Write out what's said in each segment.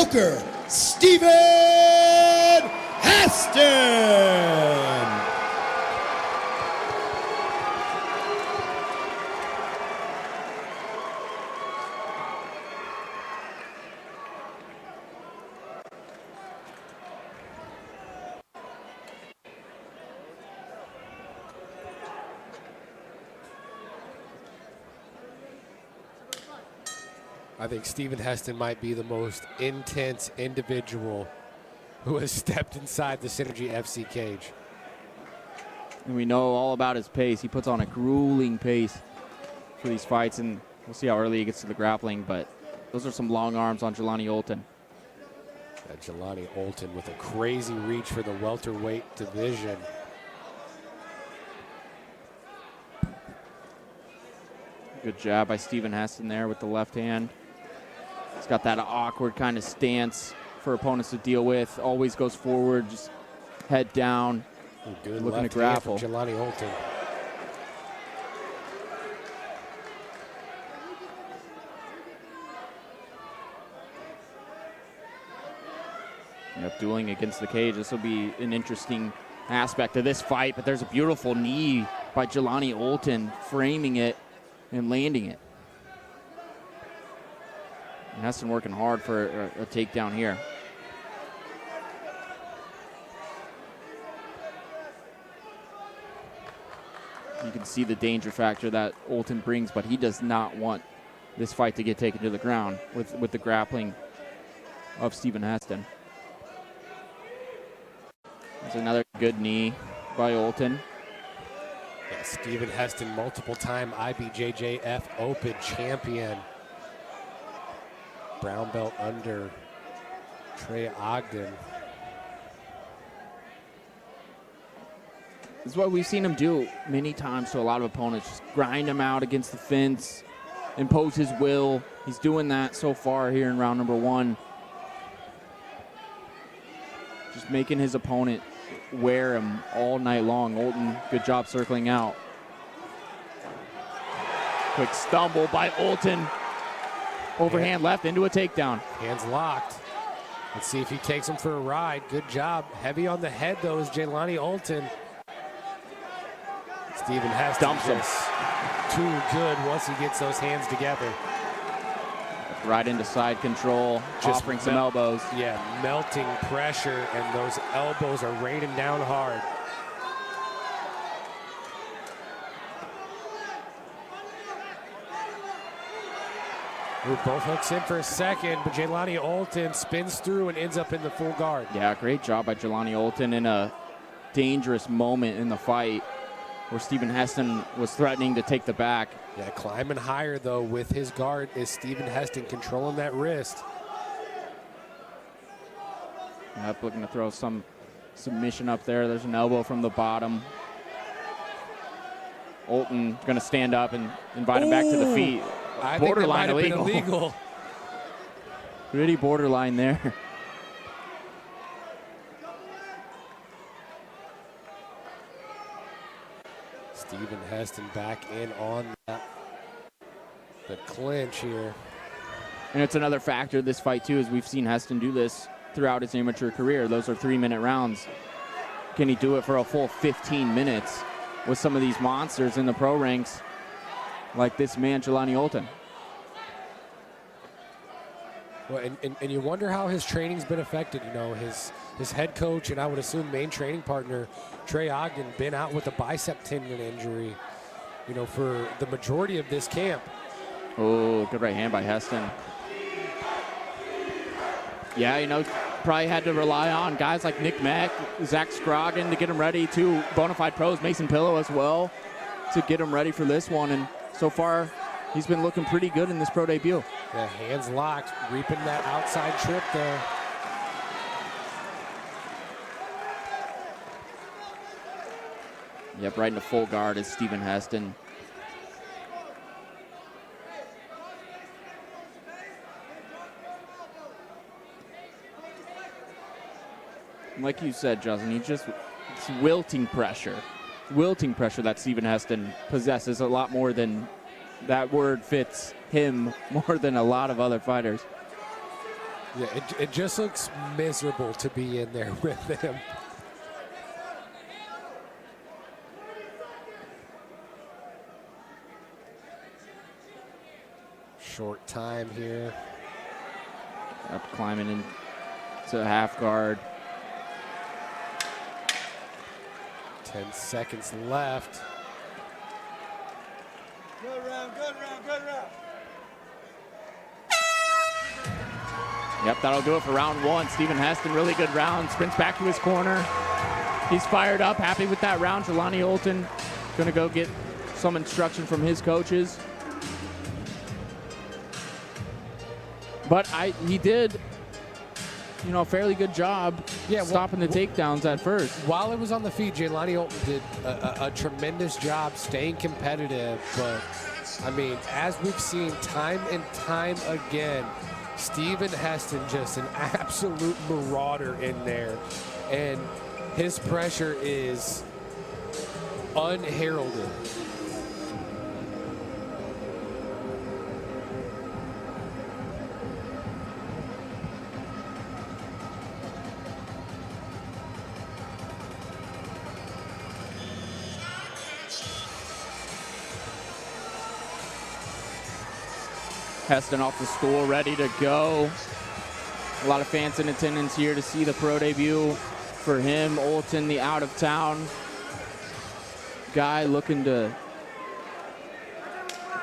Booker Stephen Haston. I think Stephen Haston might be the most intense individual who has stepped inside the Synergy FC cage. And we know all about his pace. He puts on a grueling pace for these fights, and we'll see how early he gets to the grappling, but those are some long arms on Jelani Olton. Jelani Olton with a crazy reach for the welterweight division. Good jab by Stephen Haston there with the left hand. He's got that awkward kind of stance for opponents to deal with. Always goes forward, just head down, good looking left to grapple. hand from Jelani Olton. Yep, dueling against the cage. This will be an interesting aspect of this fight, but there's a beautiful knee by Jelani Olton, framing it and landing it. And Haston working hard for a takedown here. You can see the danger factor that Olton brings, but he does not want this fight to get taken to the ground with the grappling of Stephen Haston. There's another good knee by Olton. Yeah, Stephen Haston, multiple-time IBJJF Open champion. Brown belt under Trey Ogden. This is what we've seen him do many times to a lot of opponents. Just grind him out against the fence, impose his will. He's doing that so far here in round number one. Just making his opponent wear him all night long. Olton, good job circling out. Quick stumble by Olton. Overhand left into a takedown. Hands locked. Let's see if he takes him for a ride. Good job. Heavy on the head, though, is Jelani Olton. Stephen Haston dumps him. Too good once he gets those hands together. Right into side control, just offering some elbows. Yeah, melting pressure, and those elbows are raining down hard. Both hooks in for a second, but Jelani Olton spins through and ends up in the full guard. Yeah, great job by Jelani Olton in a dangerous moment in the fight where Stephen Haston was threatening to take the back. Yeah, climbing higher, though, with his guard is Stephen Haston controlling that wrist. Yep, looking to throw some submission up there. There's an elbow from the bottom. Olton going to stand up and invite him back to the feet. I think that might have been illegal. Pretty borderline there. Stephen Haston back in on the clinch here. And it's another factor of this fight, too, as we've seen Haston do this throughout his amateur career. Those are 3-minute rounds. Can he do it for a full 15 minutes with some of these monsters in the pro ranks like this man, Jelani Olton? Well, and you wonder how his training's been affected. You know, his head coach and I would assume main training partner, Trey Ogden, been out with a bicep tendon injury, you know, for the majority of this camp. Oh, good right hand by Haston. Yeah, you know, probably had to rely on guys like Nick Mack, Zach Scroggin to get him ready, two bona fide pros, Mason Pillow as well, to get him ready for this one. And so far, he's been looking pretty good in this pro debut. Yeah, hands locked, reaping that outside trip there. Yep, right into full guard is Stephen Haston. Like you said, Justin, it's wilting pressure. Wilting pressure that Stephen Haston possesses a lot more than that word fits him more than a lot of other fighters. Yeah, it just looks miserable to be in there with him. Short time here. Up climbing into half guard. 10 seconds left. Good round, good round, good round. Yep, that'll do it for round one. Stephen Heston, really good round. Sprints back to his corner. He's fired up, happy with that round. Jelani Olton gonna go get some instruction from his coaches. But he did, a fairly good job stopping the takedowns at first. While it was on the feet, Jelani Olton did a tremendous job staying competitive. But, I mean, as we've seen time and time again, Stephen Heston just an absolute marauder in there. And his pressure is unheralded. Heston off the stool, ready to go. A lot of fans in attendance here to see the pro debut for him. Olton, the out-of-town guy, looking to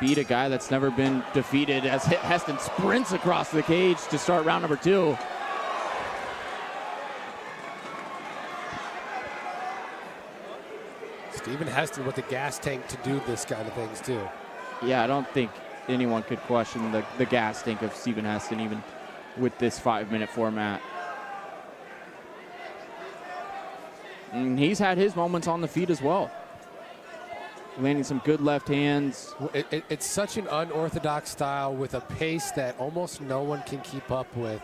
beat a guy that's never been defeated as Heston sprints across the cage to start round number two. Stephen Heston with the gas tank to do this kind of things too. Yeah, I don't think anyone could question the gas tank of Stephen Heston, even with this 5-minute format. And he's had his moments on the feet as well. Landing some good left hands. It's such an unorthodox style with a pace that almost no one can keep up with.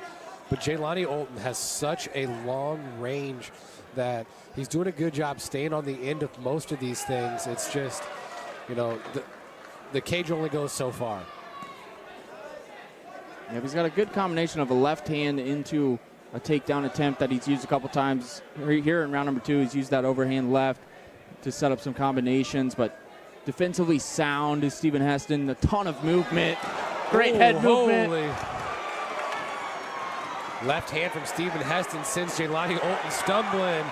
But Jelani Olton has such a long range that he's doing a good job staying on the end of most of these things. It's just, the cage only goes so far. Yeah, he's got a good combination of a left hand into a takedown attempt that he's used a couple times. Here in round number two, he's used that overhand left to set up some combinations, but defensively sound is Stephen Heston. A ton of movement, great head movement. Holy. Left hand from Stephen Heston sends Jelani Olton stumbling,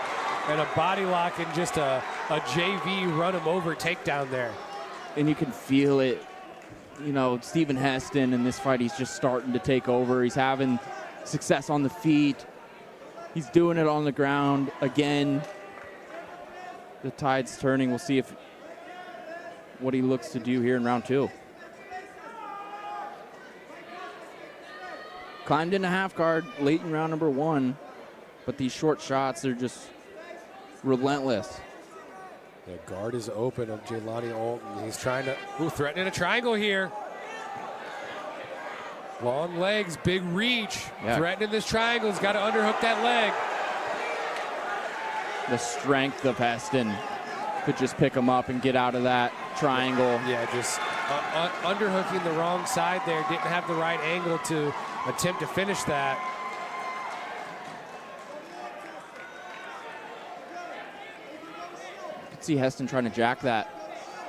and a body lock and just a JV run him over takedown there. And you can feel it. Stephen Heston in this fight, he's just starting to take over. He's having success on the feet. He's doing it on the ground again. The tide's turning. We'll see what he looks to do here in round two. Climbed into half guard late in round number one, but these short shots, they're just relentless. The guard is open of Jelani Olton. He's trying to, threatening a triangle here. Long legs, big reach. Yeah. Threatening this triangle. He's got to underhook that leg. The strength of Heston could just pick him up and get out of that triangle. Yeah, just underhooking the wrong side there. Didn't have the right angle to attempt to finish that. You could see Heston trying to jack that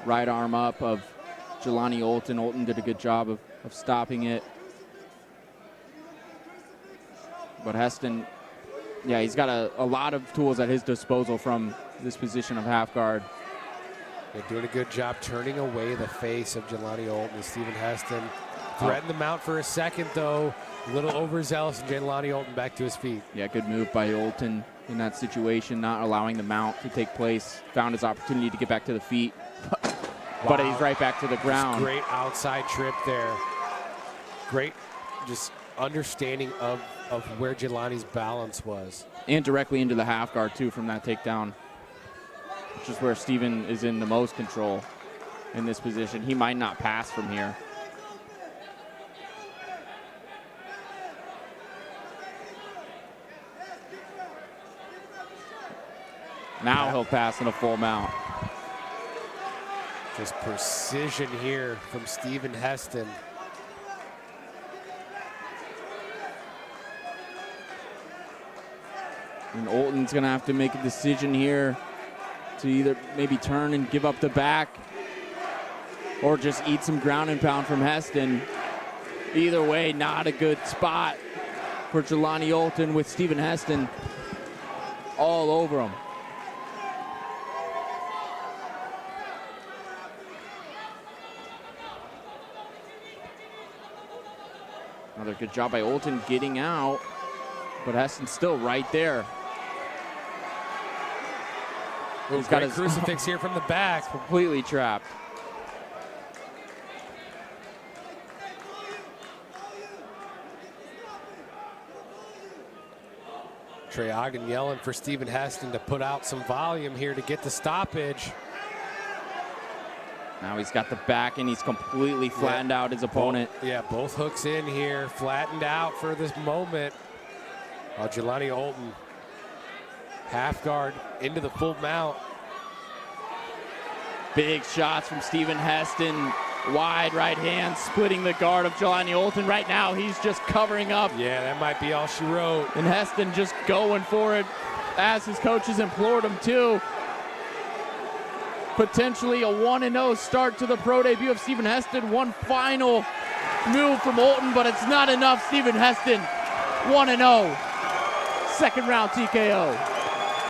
right arm up of Jelani Olton. Olton did a good job of stopping it. But Heston, yeah, he's got a lot of tools at his disposal from this position of half guard. They're doing a good job turning away the face of Jelani Olton and Stephen Heston. Threatened the mount for a second, though. A little overzealous, and Jelani Olton back to his feet. Yeah, good move by Olton in that situation, not allowing the mount to take place. Found his opportunity to get back to the feet. But he's right back to the ground. Great outside trip there. Great just understanding of where Jelani's balance was. And directly into the half guard, too, from that takedown, which is where Stephen is in the most control in this position. He might not pass from here. Now he'll pass in a full mount. Just precision here from Stephen Heston. And Olton's going to have to make a decision here to either maybe turn and give up the back or just eat some ground and pound from Heston. Either way, not a good spot for Jelani Olton with Stephen Heston all over him. Another good job by Olton getting out, but Heston's still right there. He's got his crucifix here from the back. Completely trapped. Trey Ogden yelling for Stephen Heston to put out some volume here to get the stoppage. Now he's got the back and he's completely flattened out his opponent. Both hooks in here, flattened out for this moment. Jelani Olton, half guard into the full mount. Big shots from Stephen Heston. Wide right hand, splitting the guard of Jelani Olton. Right now, he's just covering up. Yeah, that might be all she wrote. And Heston just going for it as his coaches implored him to. Potentially a 1-0 start to the pro debut of Stephen Heston. One final move from Olton, but it's not enough. Stephen Heston, 1-0. Second round TKO.